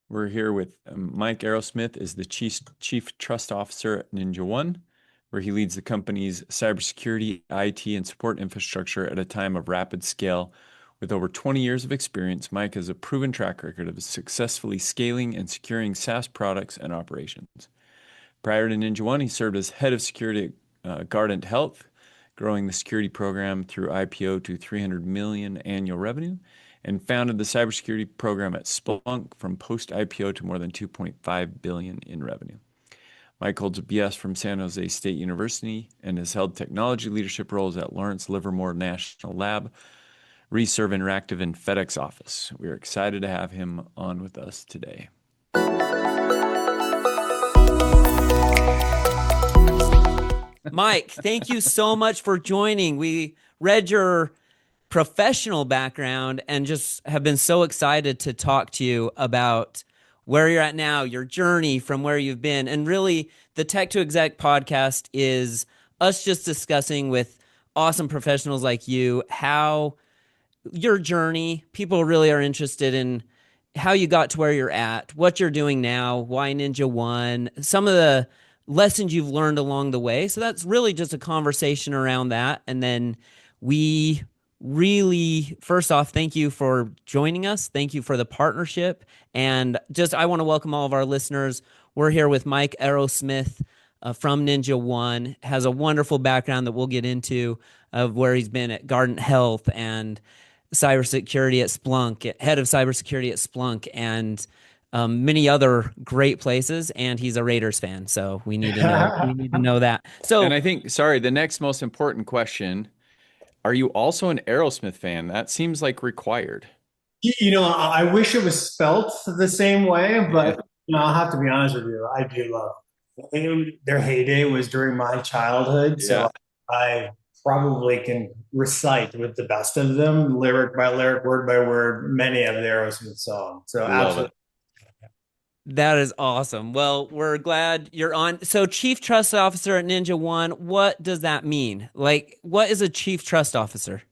We're here with Mike Arrowsmith is the Chief Trust Officer at NinjaOne, where he leads the company's cybersecurity, IT, and support infrastructure at a time of rapid scale. With over 20 years of experience, Mike has a proven track record of successfully scaling and securing SaaS products and operations. Prior to NinjaOne, he served as head of security at Guardant Health, growing the security program through IPO to 300 million annual revenue, and founded the cybersecurity program at Splunk from post-IPO to more than 2.5 billion in revenue. Mike holds a BS from San Jose State University and has held technology leadership roles at Lawrence Livermore National Lab, Reserve Interactive, and FedEx Office. We are excited to have him on with us today. Mike, thank you so much for joining. We read your professional background and just have been so excited to talk to you about where you're at now, your journey from where you've been. And really, the Tech to Exec podcast is us just discussing with awesome professionals like you how your journey, people really are interested in how you got to where you're at, what you're doing now, why NinjaOne, some of the lessons you've learned along the way. So that's really just a conversation around that. And then we really, first off, thank you for joining us. Thank you for the partnership. And just, I want to welcome all of our listeners. We're here with Mike Arrowsmith from NinjaOne, has a wonderful background that we'll get into of where he's been at Guardant Health and cybersecurity at Splunk, head of cybersecurity at Splunk, and many other great places. And he's a Raiders fan, so we need to know that. So, And I think, sorry, the next most important question, are you also an Aerosmith fan? That seems like required. I wish it was spelt the same way, but I'll have to be honest with you. I do love their heyday was during my childhood, Yeah. so I probably can recite with the best of them, lyric by lyric, word by word, many of the Aerosmith songs. So Love absolutely. it. that is awesome. Well, we're glad you're on. So, Chief Trust Officer at NinjaOne, what does that mean? Like, what is a Chief Trust Officer?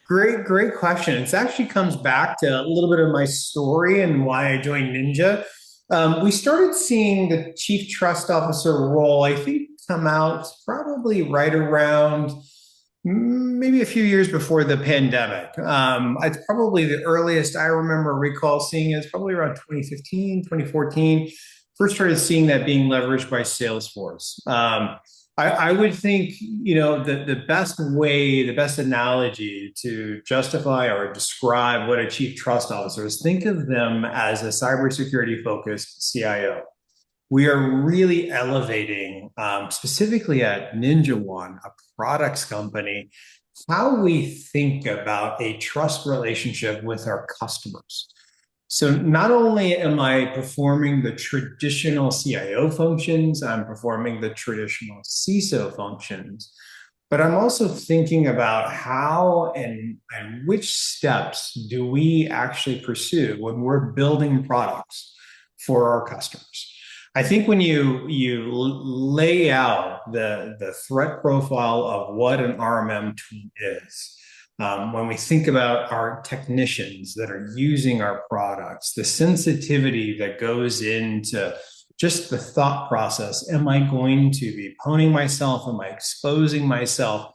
Great question. It actually comes back to a little bit of my story and why I joined Ninja. We started seeing the chief trust officer role, I think, come out probably right around maybe a few years before the pandemic. It's probably the earliest I remember recall seeing it. It's probably around 2015, 2014. First started seeing that being leveraged by Salesforce. I would think, the best way, the best analogy to justify or describe what a chief trust officer is, think of them as a cybersecurity focused CIO. We are really elevating, specifically at NinjaOne, a products company, how we think about a trust relationship with our customers. So not only am I performing the traditional CIO functions, I'm performing the traditional CISO functions, but I'm also thinking about how and which steps do we actually pursue when we're building products for our customers. I think when you lay out the threat profile of what an RMM tool is, when we think about our technicians that are using our products, the sensitivity that goes into just the thought process, am I going to be poning myself? Am I exposing myself?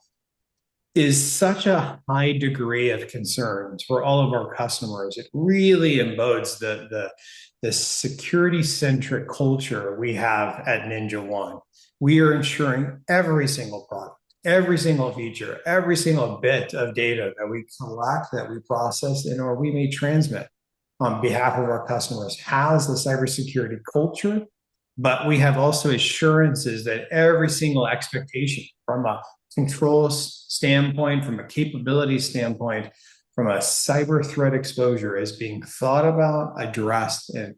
Is such a high degree of concerns for all of our customers. It really embodes the security centric culture we have at NinjaOne. We are ensuring every single product, every single feature, every single bit of data that we collect, that we process, and or we may transmit on behalf of our customers has the cybersecurity culture, but we have also assurances that every single expectation from a control standpoint, from a capability standpoint, from a cyber threat exposure is being thought about, addressed, and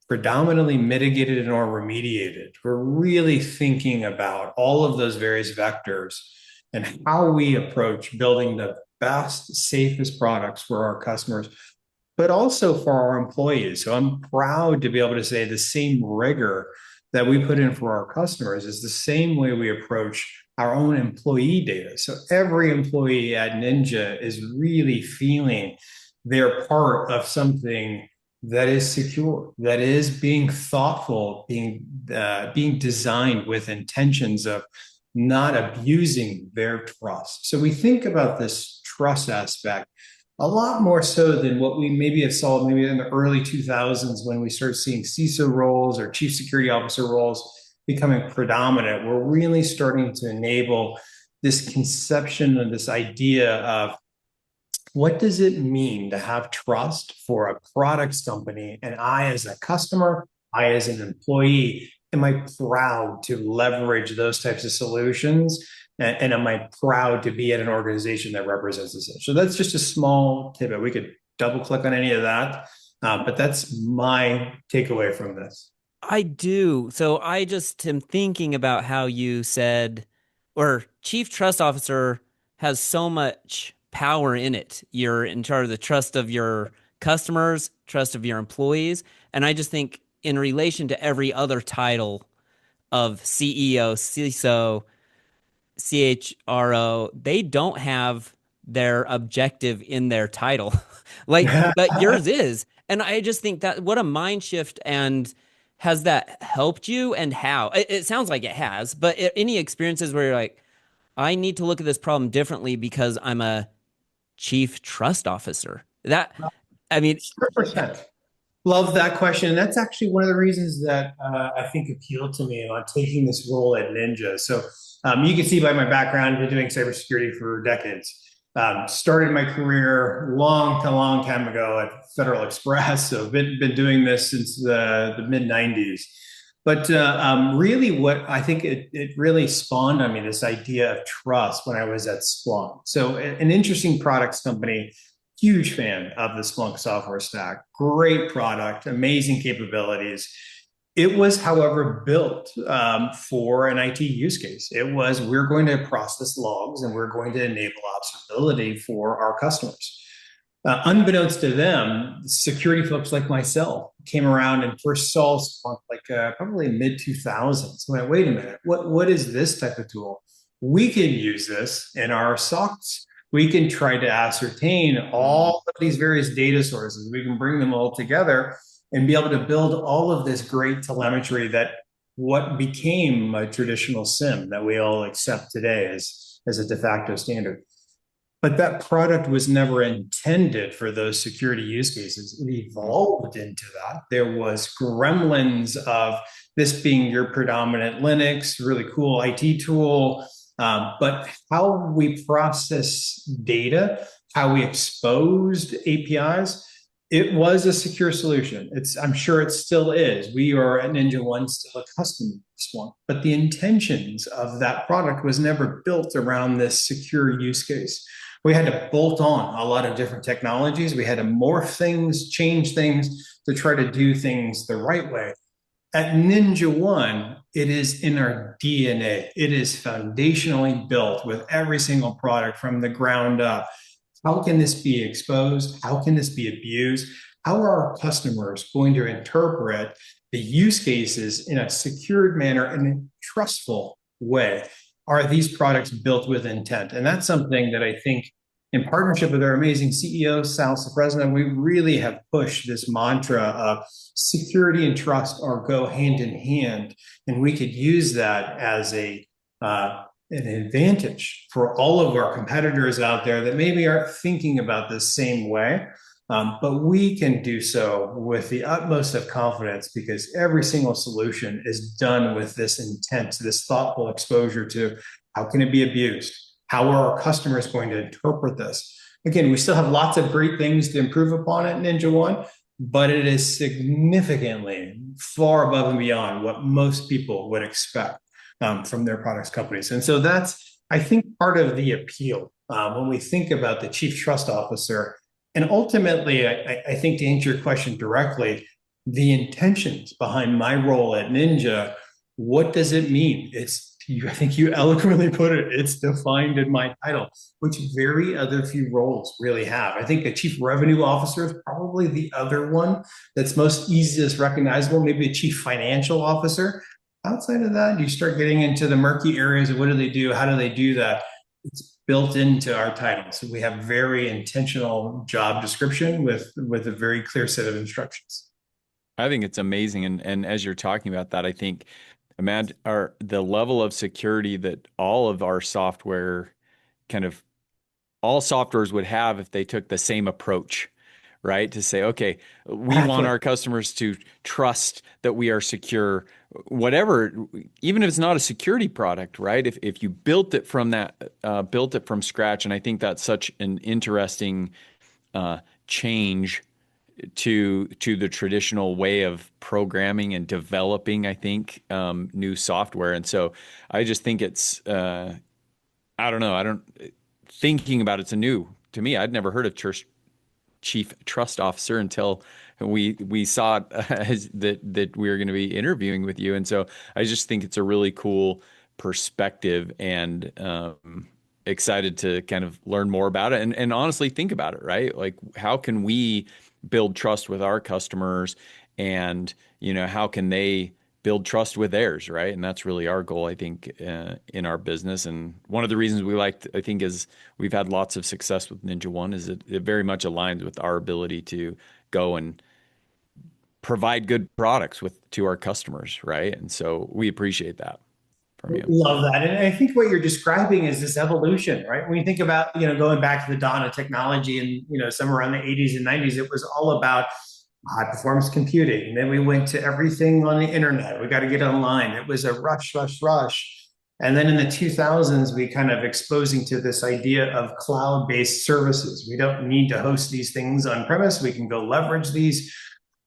predominantly mitigated and or remediated. We're really thinking about all of those various vectors and how we approach building the best, safest products for our customers, but also for our employees. So I'm proud to be able to say the same rigor that we put in for our customers is the same way we approach our own employee data. So every employee at Ninja is really feeling they're part of something that is secure, that is being thoughtful, being designed with intentions of not abusing their trust. So we think about this trust aspect a lot more so than what we maybe have saw maybe in the early 2000s when we started seeing CISO roles or chief security officer roles becoming predominant. We're really starting to enable this conception and this idea of what does it mean to have trust for a products company? And I, as a customer, I, as an employee, am I proud to leverage those types of solutions? And am I proud to be at an organization that represents this? So that's just a small tidbit. We could double click on any of that, but that's my takeaway from this. I do. So I just am thinking about how you said, or chief trust officer has so much power in it. You're in charge of the trust of your customers, trust of your employees. And I just think in relation to every other title of CEO, CISO, CHRO, they don't have their objective in their title. But yours is. And I just think that what a mind shift. And has that helped you, and how? It sounds like it has, but any experiences where you're like, I need to look at this problem differently because I'm a chief trust officer? I mean, 100%. Love that question. And that's actually one of the reasons that I think appealed to me on taking this role at Ninja. So you can see by my background, I've been doing cybersecurity for decades. Started my career long time ago at Federal Express. So been doing this since the mid 90s. But really what I think it really spawned on me, this idea of trust when I was at Splunk. So an interesting products company, huge fan of the Splunk software stack, great product, amazing capabilities. It was, however, built for an IT use case. It was, we're going to process logs and we're going to enable observability for our customers. Unbeknownst to them, security folks like myself came around and first saw Splunk probably mid 2000s. So I went, wait a minute, what is this type of tool? We can use this in our SOCs. We can try to ascertain all of these various data sources. We can bring them all together and be able to build all of this great telemetry that what became a traditional SIM that we all accept today as a de facto standard. But that product was never intended for those security use cases. It evolved into that. There was gremlins of this being your predominant Linux, really cool IT tool. But how we process data, how we exposed APIs, it was a secure solution. I'm sure it still is. We are at NinjaOne's still a customer of Splunk, but the intentions of that product was never built around this secure use case. We had to bolt on a lot of different technologies. We had to morph things, change things to try to do things the right way. At NinjaOne, it is in our DNA. It is foundationally built with every single product from the ground up. How can this be exposed? How can this be abused? How are our customers going to interpret the use cases in a secured manner and a trustful way? Are these products built with intent? And that's something that I think, in partnership with our amazing CEO, Sal Sapresna, we really have pushed this mantra of security and trust are go hand in hand. And we could use that as an advantage for all of our competitors out there that maybe aren't thinking about this same way. But we can do so with the utmost of confidence because every single solution is done with this intent, this thoughtful exposure to how can it be abused? How are our customers going to interpret this? Again, we still have lots of great things to improve upon at NinjaOne, but it is significantly far above and beyond what most people would expect from their products companies. And so that's, I think, part of the appeal when we think about the chief trust officer. And ultimately, I think to answer your question directly, the intentions behind my role at Ninja, what does it mean? I think you eloquently put it, it's defined in my title, which very other few roles really have. I think a chief revenue officer is probably the other one that's most easiest recognizable, maybe a chief financial officer. Outside of that, you start getting into the murky areas of what do they do? How do they do that? It's built into our title. So we have very intentional job description with a very clear set of instructions. I think it's amazing. And as you're talking about that, I think imagine the level of security that all of our software kind of all softwares would have if they took the same approach, right? To say, okay, we want Exactly. our customers to trust that we are secure, whatever, even if it's not a security product, right? If you built it from built it from scratch, and I think that's such an interesting change to the traditional way of programming and developing, I think, new software. And so I just think it's I don't know. I don't thinking about it's a new to me. I'd never heard of chief trust officer until we saw it as that we were going to be interviewing with you. And so I just think it's a really cool perspective and excited to kind of learn more about it and honestly think about it, right? Like how can we build trust with our customers and how can they build trust with theirs, right? And that's really our goal, I think, in our business. And one of the reasons we liked, I think, is we've had lots of success with NinjaOne is it very much aligns with our ability to go and provide good products to our customers, right? And so we appreciate that from you. Love that. And I think what you're describing is this evolution, right? When you think about, going back to the dawn of technology and, somewhere around the 80s and 90s, it was all about high performance computing. And then we went to everything on the internet. We got to get online. It was a rush, rush, rush. And then in the 2000s, we kind of exposing to this idea of cloud-based services. We don't need to host these things on premise. We can go leverage these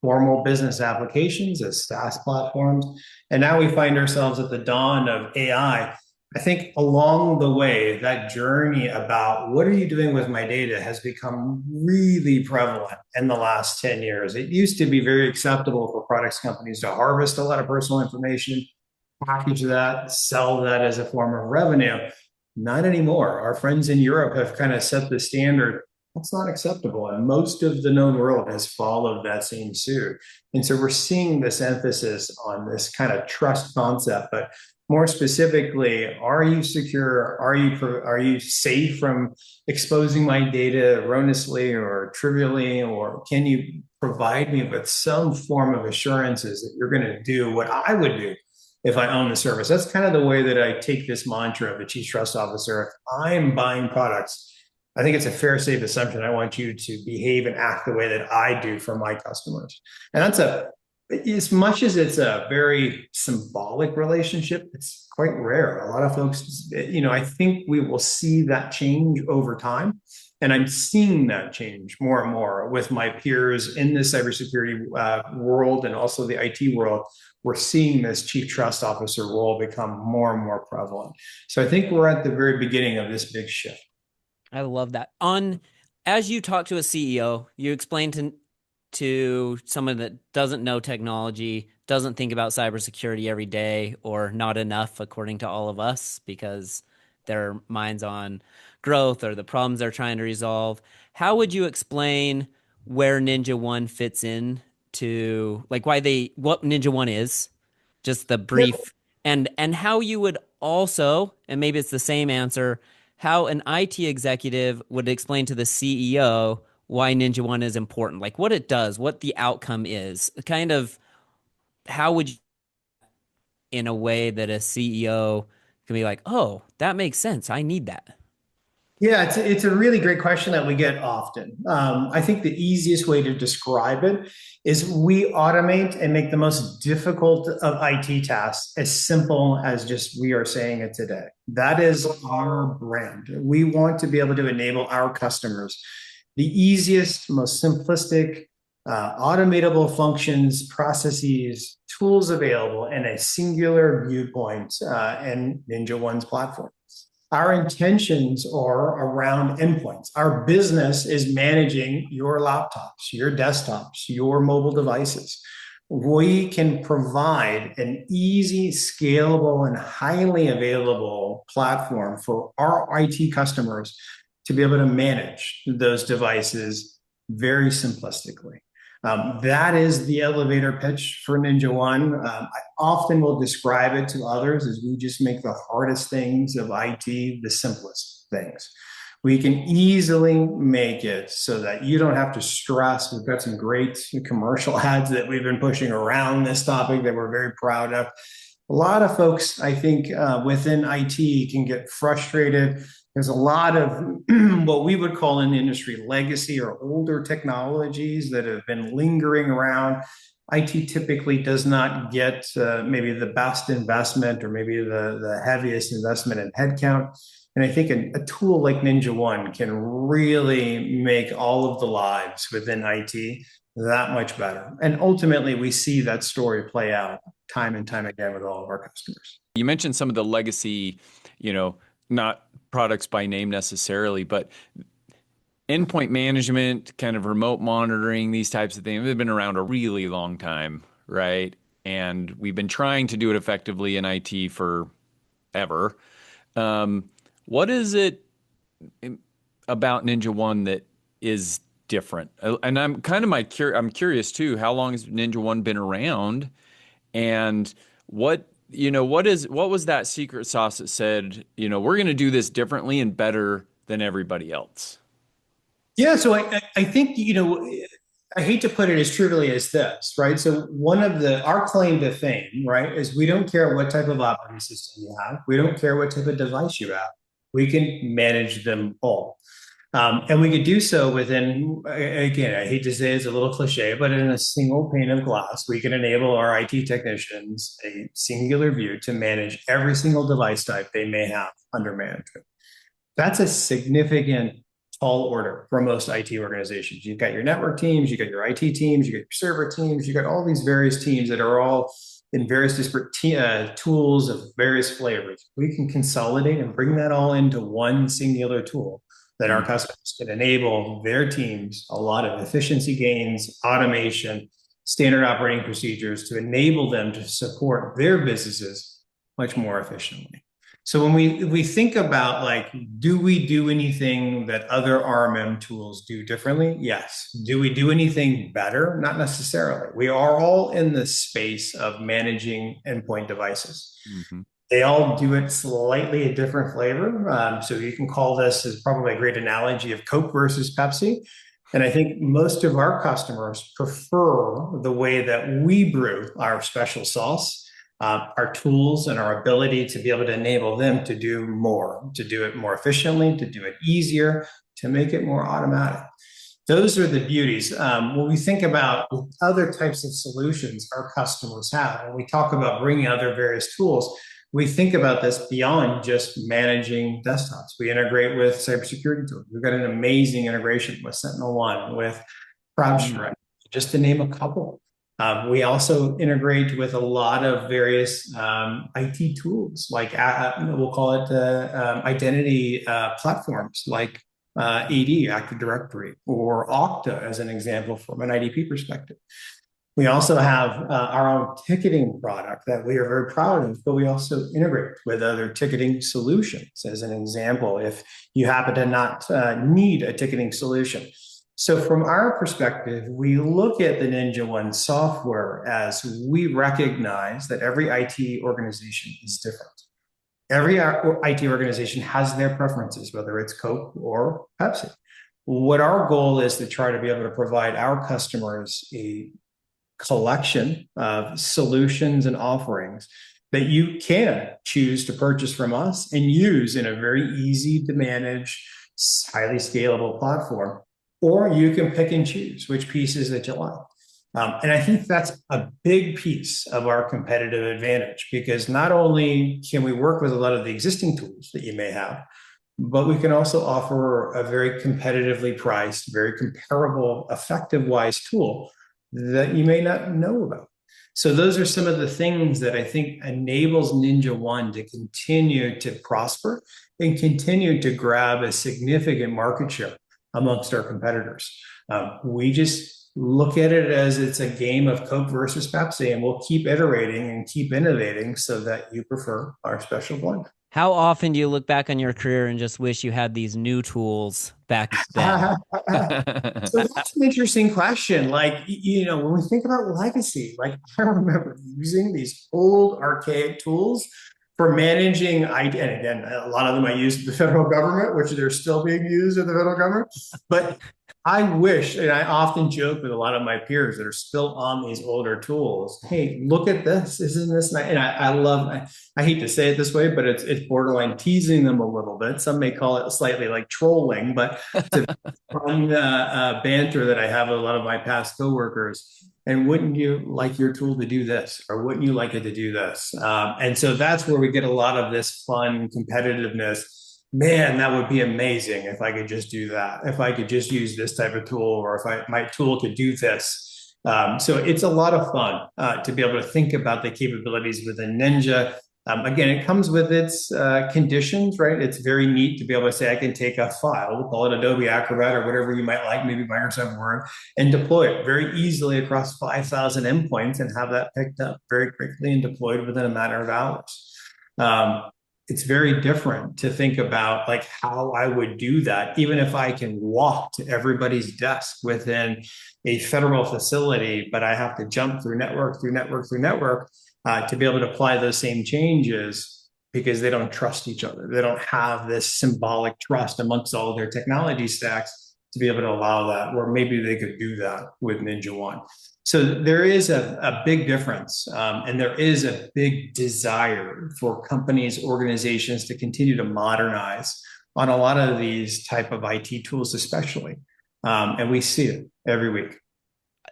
formal business applications as SaaS platforms. And now we find ourselves at the dawn of AI. I think along the way, that journey about what are you doing with my data has become really prevalent in the last 10 years. It used to be very acceptable for products companies to harvest a lot of personal information, package that, sell that as a form of revenue. Not anymore. Our friends in Europe have kind of set the standard. That's not acceptable. And most of the known world has followed that same suit. And so we're seeing this emphasis on this kind of trust concept, but more specifically, are you secure? Are you safe from exposing my data erroneously or trivially? Or can you provide me with some form of assurances that you're going to do what I would do if I own the service? That's kind of the way that I take this mantra of the chief trust officer. If I'm buying products, I think it's a fair, safe assumption. I want you to behave and act the way that I do for my customers. And as much as it's a very symbolic relationship, it's quite rare. A lot of folks, I think we will see that change over time. And I'm seeing that change more and more with my peers in the cybersecurity world and also the IT world. We're seeing this chief trust officer role become more and more prevalent. So I think we're at the very beginning of this big shift. I love that. As you talk to a CEO, you explain to someone that doesn't know technology, doesn't think about cybersecurity every day, or not enough, according to all of us, because their mind's on growth or the problems they're trying to resolve. How would you explain where NinjaOne fits in to like what NinjaOne is, just the brief, and how you would also, and maybe it's the same answer, how an IT executive would explain to the CEO why NinjaOne is important, like what it does, what the outcome is, kind of how would you, in a way that a CEO can be like, oh, that makes sense. I need that. Yeah, it's a really great question that we get often. I think the easiest way to describe it is we automate and make the most difficult of IT tasks as simple as just we are saying it today. That is our brand. We want to be able to enable our customers the easiest, most simplistic, automatable functions, processes, tools available in a singular viewpoint and NinjaOne's platform. Our intentions are around endpoints. Our business is managing your laptops, your desktops, your mobile devices. We can provide an easy, scalable, and highly available platform for our IT customers to be able to manage those devices very simplistically. That is the elevator pitch for NinjaOne. I often will describe it to others as we just make the hardest things of IT the simplest things. We can easily make it so that you don't have to stress. We've got some great commercial ads that we've been pushing around this topic that we're very proud of. A lot of folks, I think, within IT can get frustrated. There's a lot of what we would call in the industry legacy or older technologies that have been lingering around. IT typically does not get maybe the best investment or maybe the heaviest investment in headcount. And I think a tool like NinjaOne can really make all of the lives within IT that much better. And ultimately, we see that story play out time and time again with all of our customers. You mentioned some of the legacy, not products by name necessarily, but endpoint management, kind of remote monitoring, these types of things, they've been around a really long time, right? And we've been trying to do it effectively in IT forever. What is it about NinjaOne that is different? And I'm curious too, how long has NinjaOne been around? And what was that secret sauce that said, we're going to do this differently and better than everybody else? Yeah, so I think, I hate to put it as trivially as this, right? So one of our claim to fame, right, is we don't care what type of operating system you have. We don't care what type of device you have. We can manage them all. And we could do so within, again, I hate to say it's a little cliche, but in a single pane of glass, we can enable our IT technicians a singular view to manage every single device type they may have under management. That's a significant tall order for most IT organizations. You've got your network teams, you've got your IT teams, you got your server teams, you've got all these various teams that are all in various disparate tools of various flavors. We can consolidate and bring that all into one singular tool that our customers can enable their teams a lot of efficiency gains, automation, standard operating procedures to enable them to support their businesses much more efficiently. So when we think about do we do anything that other RMM tools do differently? Yes. Do we do anything better? Not necessarily. We are all in the space of managing endpoint devices. Mm-hmm. They all do it slightly a different flavor. So you can call this as probably a great analogy of Coke versus Pepsi. And I think most of our customers prefer the way that we brew our special sauce. Our tools and our ability to be able to enable them to do more, to do it more efficiently, to do it easier, to make it more automatic. Those are the beauties. When we think about other types of solutions our customers have, and we talk about bringing other various tools, we think about this beyond just managing desktops. We integrate with cybersecurity tools. We've got an amazing integration with SentinelOne, with CrowdStrike, just to name a couple. We also integrate with a lot of various IT tools, like we'll call it identity platforms, like AD, Active Directory, or Okta, as an example, from an IDP perspective. We also have our own ticketing product that we are very proud of, but we also integrate with other ticketing solutions. As an example, if you happen to not need a ticketing solution. So from our perspective, we look at the NinjaOne software as we recognize that every IT organization is different. Every IT organization has their preferences, whether it's Coke or Pepsi. What our goal is to try to be able to provide our customers a collection of solutions and offerings that you can choose to purchase from us and use in a very easy to manage, highly scalable platform. Or you can pick and choose which pieces that you like. And I think that's a big piece of our competitive advantage, because not only can we work with a lot of the existing tools that you may have, but we can also offer a very competitively priced, very comparable, effective-wise tool that you may not know about. So those are some of the things that I think enables NinjaOne to continue to prosper and continue to grab a significant market share amongst our competitors. We just look at it as it's a game of Coke versus Pepsi, and we'll keep iterating and keep innovating so that you prefer our special blend. How often do you look back on your career and just wish you had these new tools back then? So that's an interesting question. When we think about legacy, I remember using these old archaic tools for managing IT, and again, a lot of them I use in the federal government, which they're still being used in the federal government. But I wish, and I often joke with a lot of my peers that are still on these older tools. Hey, look at this! Isn't this nice? And I love. I hate to say it this way, but it's borderline teasing them a little bit. Some may call it slightly like trolling, but it's a fun banter that I have with a lot of my past coworkers. And wouldn't you like your tool to do this? Or wouldn't you like it to do this? And so that's where we get a lot of this fun competitiveness. Man, that would be amazing if I could just do that. If I could just use this type of tool, or if my tool could do this. So it's a lot of fun to be able to think about the capabilities within Ninja. Again, it comes with its conditions, right? It's very neat to be able to say, I can take a file, we'll call it Adobe Acrobat or whatever you might like, maybe Microsoft Word, and deploy it very easily across 5,000 endpoints and have that picked up very quickly and deployed within a matter of hours. It's very different to think about like how I would do that, even if I can walk to everybody's desk within a federal facility, but I have to jump through network, to be able to apply those same changes because they don't trust each other. They don't have this symbolic trust amongst all of their technology stacks to be able to allow that, or maybe they could do that with NinjaOne. So there is a big difference, and there is a big desire for companies, organizations to continue to modernize on a lot of these type of IT tools, especially. And we see it every week.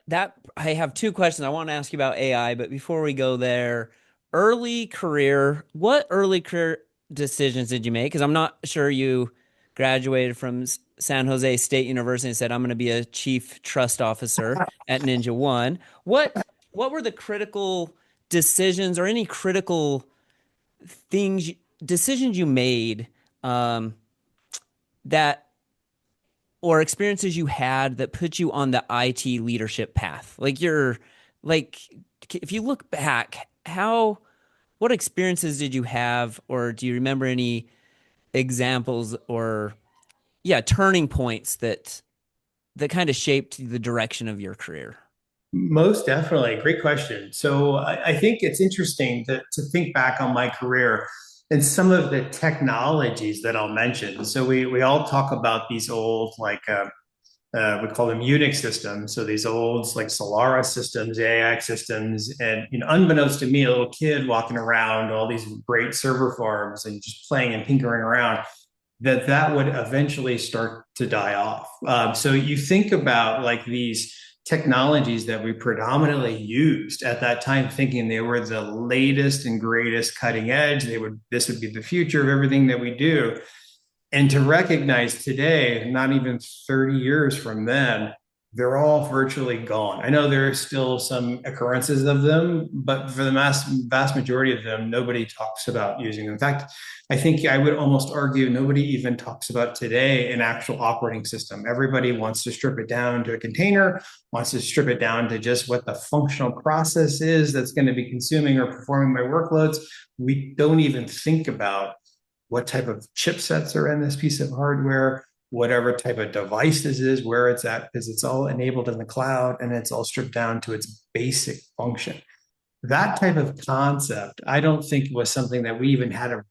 That I have two questions. I want to ask you about AI, but before we go there, what early career decisions did you make? Because I'm not sure you graduated from San Jose State University and said, I'm going to be a chief trust officer at NinjaOne. What were the critical decisions or any critical decisions you made that or experiences you had that put you on the IT leadership path? Like if you look back, what experiences did you have, or do you remember any examples or turning points that kind of shaped the direction of your career? Most definitely. Great question. So I think it's interesting to think back on my career and some of the technologies that I'll mention. So we all talk about these old, like we call them Unix systems. So these old like Solaris systems, AIX systems, and unbeknownst to me, a little kid walking around all these great server farms and just playing and tinkering around, that would eventually start to die off. So you think about like these technologies that we predominantly used at that time, thinking they were the latest and greatest cutting edge. This would be the future of everything that we do. And to recognize today, not even 30 years from then, they're all virtually gone. I know there are still some occurrences of them, but for the vast majority of them, nobody talks about using them. In fact, I think I would almost argue nobody even talks about today an actual operating system. Everybody wants to strip it down to a container, wants to strip it down to just what the functional process is that's going to be consuming or performing my workloads. We don't even think about what type of chipsets are in this piece of hardware, whatever type of device this is, where it's at, because it's all enabled in the cloud and it's all stripped down to its basic function. That type of concept, I don't think was something that we even had an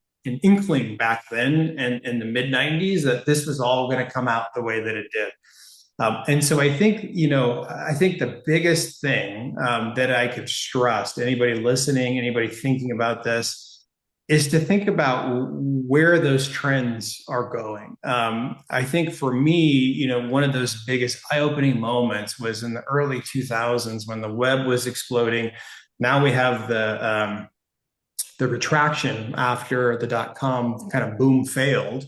inkling back then and in the mid 90s that this was all going to come out the way that it did. And so I think the biggest thing that I could stress to anybody listening, anybody thinking about this, is to think about where those trends are going. I think for me, one of those biggest eye-opening moments was in the early 2000s when the web was exploding. Now we have the retraction after the dot-com kind of boom failed.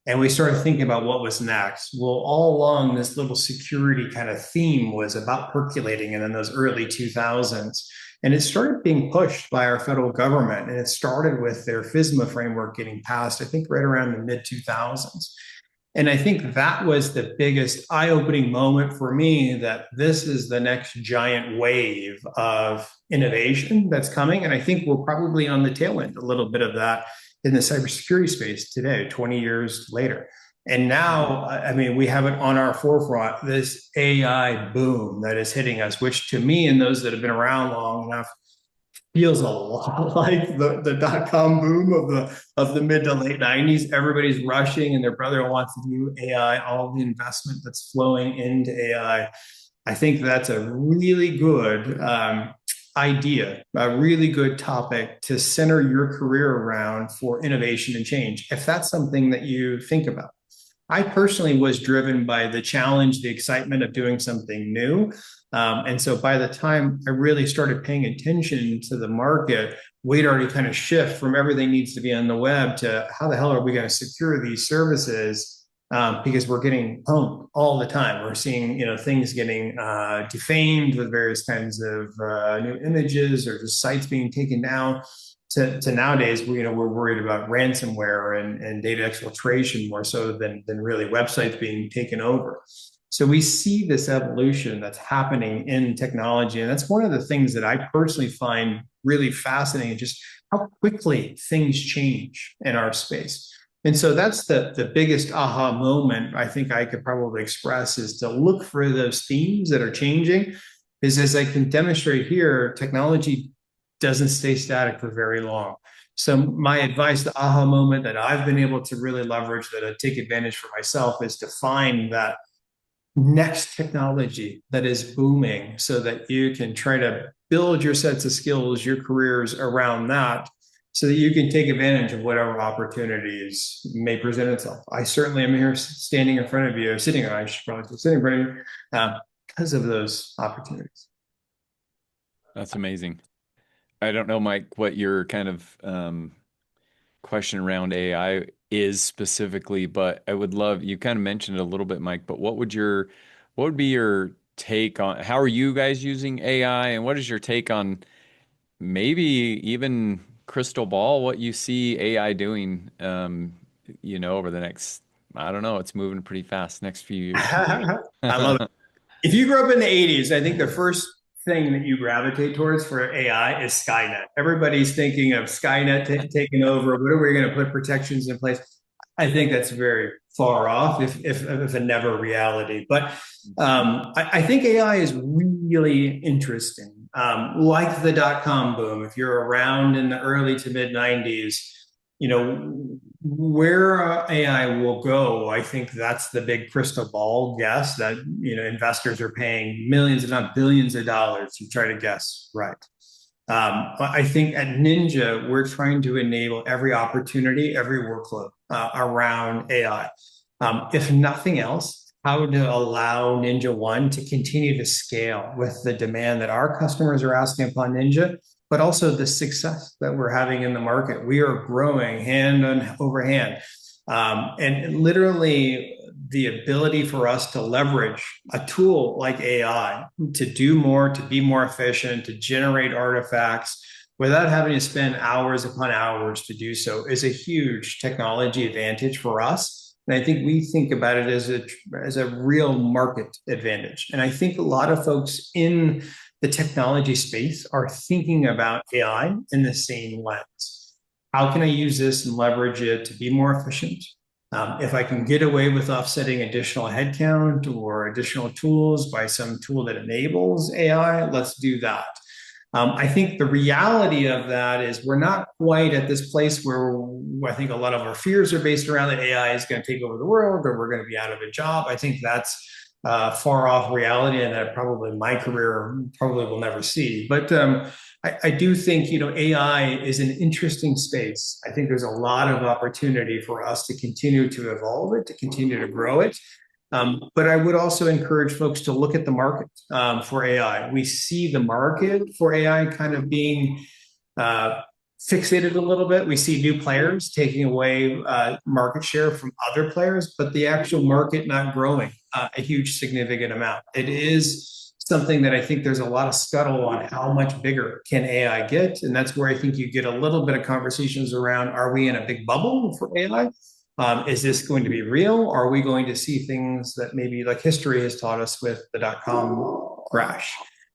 And we started thinking about what was next. Well, all along, this little security kind of theme was about percolating in those early 2000s. And it started being pushed by our federal government. And it started with their FISMA framework getting passed, I think, right around the mid 2000s. And I think that was the biggest eye-opening moment for me, that this is the next giant wave of innovation that's coming. And I think we're probably on the tail end a little bit of that in the cybersecurity space today, 20 years later. And now, I mean, we have it on our forefront, this AI boom that is hitting us, which to me and those that have been around long enough feels a lot like the dot-com boom of the mid to late 90s. Everybody's rushing and their brother wants to do AI, all the investment that's flowing into AI. I think that's a really good idea, a really good topic to center your career around for innovation and change, if that's something that you think about. I personally was driven by the challenge, the excitement of doing something new. And so by the time I really started paying attention to the market, we'd already kind of shift from everything needs to be on the web to how the hell are we going to secure these services? Because we're getting pwned all the time. We're seeing, things getting defamed with various kinds of new images or just sites being taken down. To nowadays, we're worried about ransomware and data exfiltration more so than really websites being taken over. So we see this evolution that's happening in technology, and that's one of the things that I personally find really fascinating, just how quickly things change in our space. And so that's the biggest aha moment I think I could probably express, is to look for those themes that are changing. Is, as I can demonstrate here, technology doesn't stay static for very long. So my advice, the aha moment that I've been able to really leverage, that I take advantage for myself, is to find that next technology that is booming so that you can try to build your sets of skills, your careers around that, so that you can take advantage of whatever opportunities may present itself. I certainly am here standing in front of you, I should probably say sitting in front of you, because of those opportunities. That's amazing. I don't know, Mike, what your kind of question around AI is specifically, but I would love, you kind of mentioned it a little bit, Mike, but what would be your take on how are you guys using AI, and what is your take on maybe even crystal ball, what you see AI doing, over the next, I don't know, it's moving pretty fast next few years. I love it. If you grew up in the 80s, I think the first thing that you gravitate towards for AI is Skynet. Everybody's thinking of Skynet taking over. What are we going to put protections in place? I think that's very far off, if a never reality. But I think AI is really interesting. Like the dot-com boom, if you're around in the early to mid 90s, where AI will go, I think that's the big crystal ball guess that, investors are paying millions, if not billions of dollars to try to guess right. I think at Ninja, we're trying to enable every opportunity, every workload around AI. If nothing else, how to allow NinjaOne to continue to scale with the demand that our customers are asking upon Ninja, but also the success that we're having in the market. We are growing hand over hand. And literally the ability for us to leverage a tool like AI to do more, to be more efficient, to generate artifacts without having to spend hours upon hours to do so is a huge technology advantage for us. And I think we think about it as a real market advantage. And I think a lot of folks in the technology space are thinking about AI in the same lens. How can I use this and leverage it to be more efficient? If I can get away with offsetting additional headcount or additional tools by some tool that enables AI, let's do that. I think the reality of that is we're not quite at this place where I think a lot of our fears are based around that AI is going to take over the world or we're going to be out of a job. I think that's far off reality, and that probably my career probably will never see. But I do think AI is an interesting space. I think there's a lot of opportunity for us to continue to evolve it, to continue to grow it. But I would also encourage folks to look at the market for AI. We see the market for AI kind of being fixated a little bit. We see new players taking away market share from other players, but the actual market not growing a huge significant amount. It is something that I think there's a lot of scuttle on how much bigger can AI get. And that's where I think you get a little bit of conversations around, are we in a big bubble for AI? Is this going to be real? Are we going to see things that maybe like history has taught us with the dot-com crash?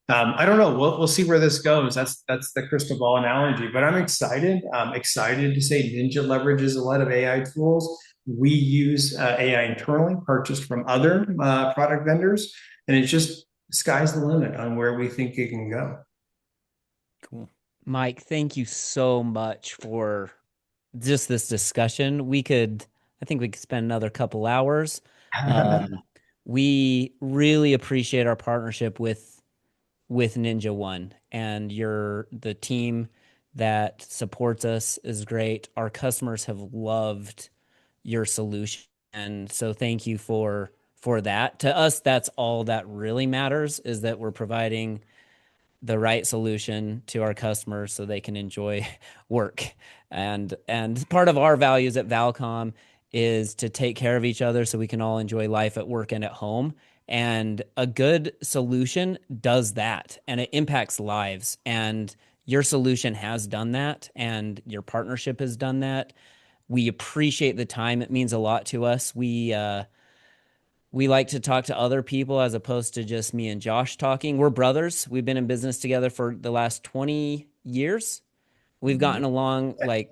I don't know. We'll see where this goes. That's the crystal ball analogy. But I'm excited. I'm excited to say Ninja leverages a lot of AI tools. We use AI internally, purchased from other product vendors, and it's just sky's the limit on where we think it can go. Cool. Mike, thank you so much for just this discussion. I think we could spend another couple hours. Um, we really appreciate our partnership with Ninja One, and the team that supports us is great. Our customers have loved your solution, and so thank you for that. To us, that's all that really matters, is that we're providing the right solution to our customers so they can enjoy work. And part of our values at Valcom is to take care of each other so we can all enjoy life at work and at home. And a good solution does that, and it impacts lives. And your solution has done that, and your partnership has done that. We appreciate the time. It means a lot to us. We like to talk to other people as opposed to just me and Josh talking. We're brothers. We've been in business together for the last 20 years. We've gotten along like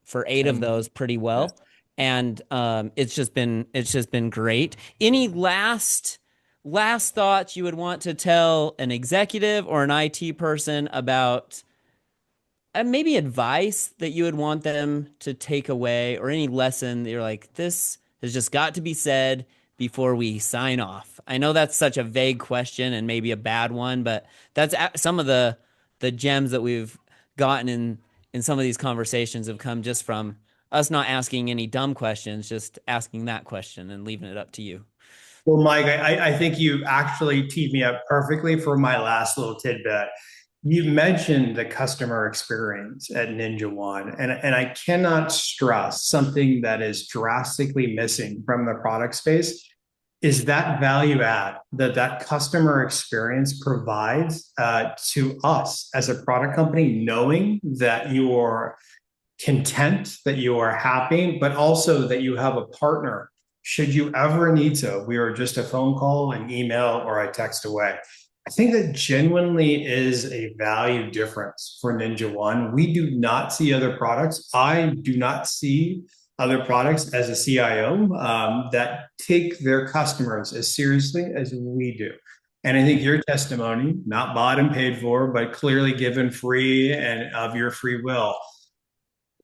for 8 of those pretty well. And it's just been great. Any last thoughts you would want to tell an executive or an IT person about maybe advice that you would want them to take away, or any lesson that you're like, this has just got to be said before we sign off? I know that's such a vague question and maybe a bad one, but that's some of the gems that we've gotten in some of these conversations have come just from us not asking any dumb questions, just asking that question and leaving it up to you. Well, Mike, I think you actually teed me up perfectly for my last little tidbit. You mentioned the customer experience at NinjaOne, and I cannot stress something that is drastically missing from the product space is that value add that that customer experience provides to us as a product company, knowing that you are content, that you are happy, but also that you have a partner. Should you ever need to, we are just a phone call, an email, or a text away. I think that genuinely is a value difference for NinjaOne. We do not see other products. I do not see other products as a CIO that take their customers as seriously as we do. And I think your testimony, not bought and paid for, but clearly given free and of your free will,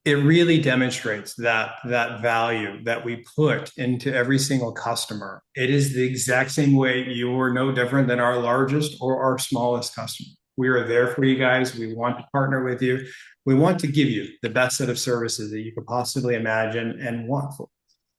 it really demonstrates that value that we put into every single customer. It is the exact same way. You are no different than our largest or our smallest customer. We are there for you guys. We want to partner with you. We want to give you the best set of services that you could possibly imagine and want for.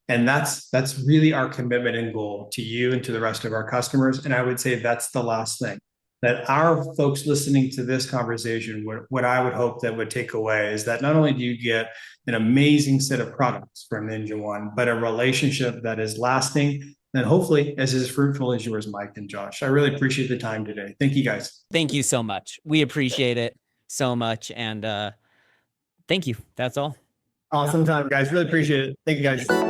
And that's really our commitment and goal to you and to the rest of our customers. And I would say that's the last thing that our folks listening to this conversation, what I would hope that would take away is that not only do you get an amazing set of products from NinjaOne, but a relationship that is lasting and hopefully as fruitful as yours, Mike and Josh. I really appreciate the time today. Thank you, guys. Thank you so much. We appreciate it so much. And thank you. That's all. Awesome time, guys. Really appreciate it. Thank you, guys.